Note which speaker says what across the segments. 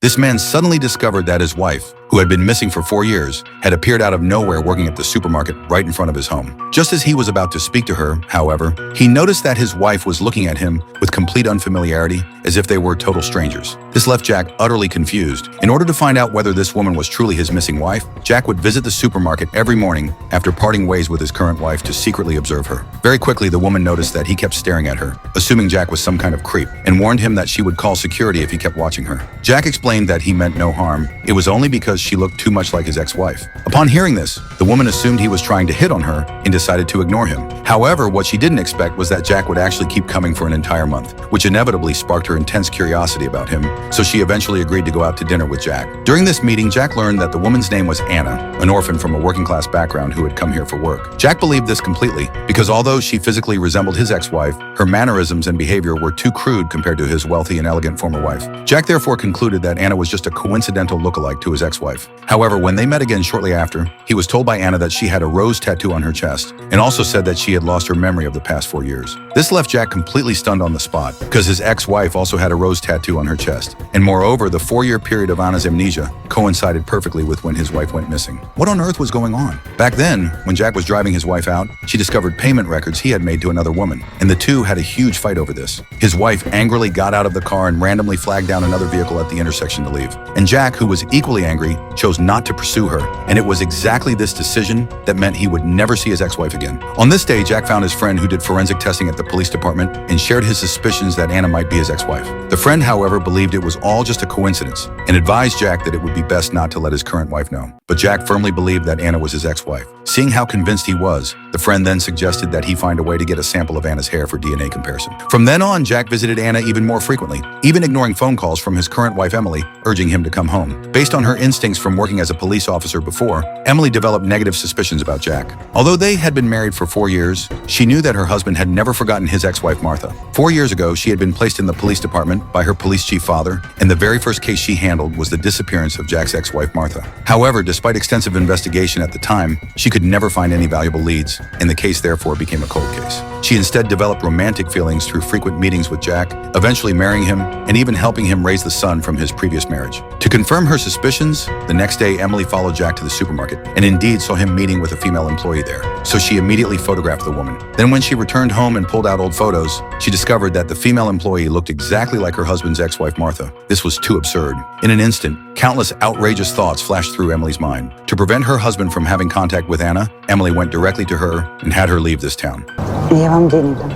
Speaker 1: This man suddenly discovered that his wife, who had been missing for 4 years, had appeared out of nowhere working at the supermarket right in front of his home. Just as he was about to speak to her, however, he noticed that his wife was looking at him with complete unfamiliarity, as if they were total strangers. This left Jack utterly confused. In order to find out whether this woman was truly his missing wife, Jack would visit the supermarket every morning after parting ways with his current wife to secretly observe her. Very quickly, the woman noticed that he kept staring at her, assuming Jack was some kind of creep, and warned him that she would call security if he kept watching her. Jack explained that he meant no harm. It was only because she looked too much like his ex-wife. Upon hearing this, the woman assumed he was trying to hit on her and decided to ignore him. However, what she didn't expect was that Jack would actually keep coming for an entire month, which inevitably sparked her intense curiosity about him, so she eventually agreed to go out to dinner with Jack. During this meeting, Jack learned that the woman's name was Anna, an orphan from a working-class background who had come here for work. Jack believed this completely, because although she physically resembled his ex-wife, her mannerisms and behavior were too crude compared to his wealthy and elegant former wife. Jack therefore concluded that Anna was just a coincidental lookalike to his ex-wife. However, when they met again shortly after, he was told by Anna that she had a rose tattoo on her chest, and also said that she had lost her memory of the past 4 years. This left Jack completely stunned on the spot, because his ex-wife also had a rose tattoo on her chest, and moreover, the 4-year period of Anna's amnesia coincided perfectly with when his wife went missing. What on earth was going on? Back then, when Jack was driving his wife out, she discovered payment records he had made to another woman, and the two had a huge fight over this. His wife angrily got out of the car and randomly flagged down another vehicle at the intersection to leave. And Jack, who was equally angry, chose not to pursue her, and it was exactly this decision that meant he would never see his ex-wife again. On this day, Jack found his friend who did forensic testing at the police department and shared his suspicions that Anna might be his ex-wife. The friend, however, believed it was all just a coincidence and advised Jack that it would be best not to let his current wife know. But Jack firmly believed that Anna was his ex-wife. Seeing how convinced he was, the friend then suggested that he find a way to get a sample of Anna's hair for DNA comparison. From then on, Jack visited Anna even more frequently, even ignoring phone calls from his current wife Emily, urging him to come home. Based on her instincts from working as a police officer before, Emily developed negative suspicions about Jack. Although they had been married for 4 years, she knew that her husband had never forgotten his ex-wife Martha. 4 years ago, she had been placed in the police department by her police chief father, and the very first case she handled was the disappearance of Jack's ex-wife Martha. However, despite extensive investigation at the time, she could never find any valuable leads, and the case therefore became a cold case. She instead developed romantic feelings through frequent meetings with Jack, eventually marrying him and even helping him raise the son from his previous marriage. To confirm her suspicions, the next day Emily followed Jack to the supermarket and indeed saw him meeting with a female employee there, so she immediately photographed the woman. Then when she returned home and pulled out old photos, she discovered that the female employee looked exactly like her husband's ex-wife Martha. This was too absurd. In an instant, countless outrageous thoughts flashed through Emily's mind. To prevent her husband from having contact with Anna, Emily went directly to her and had her leave this town.
Speaker 2: Я вам денег дам.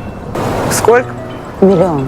Speaker 3: Сколько?
Speaker 2: Миллион.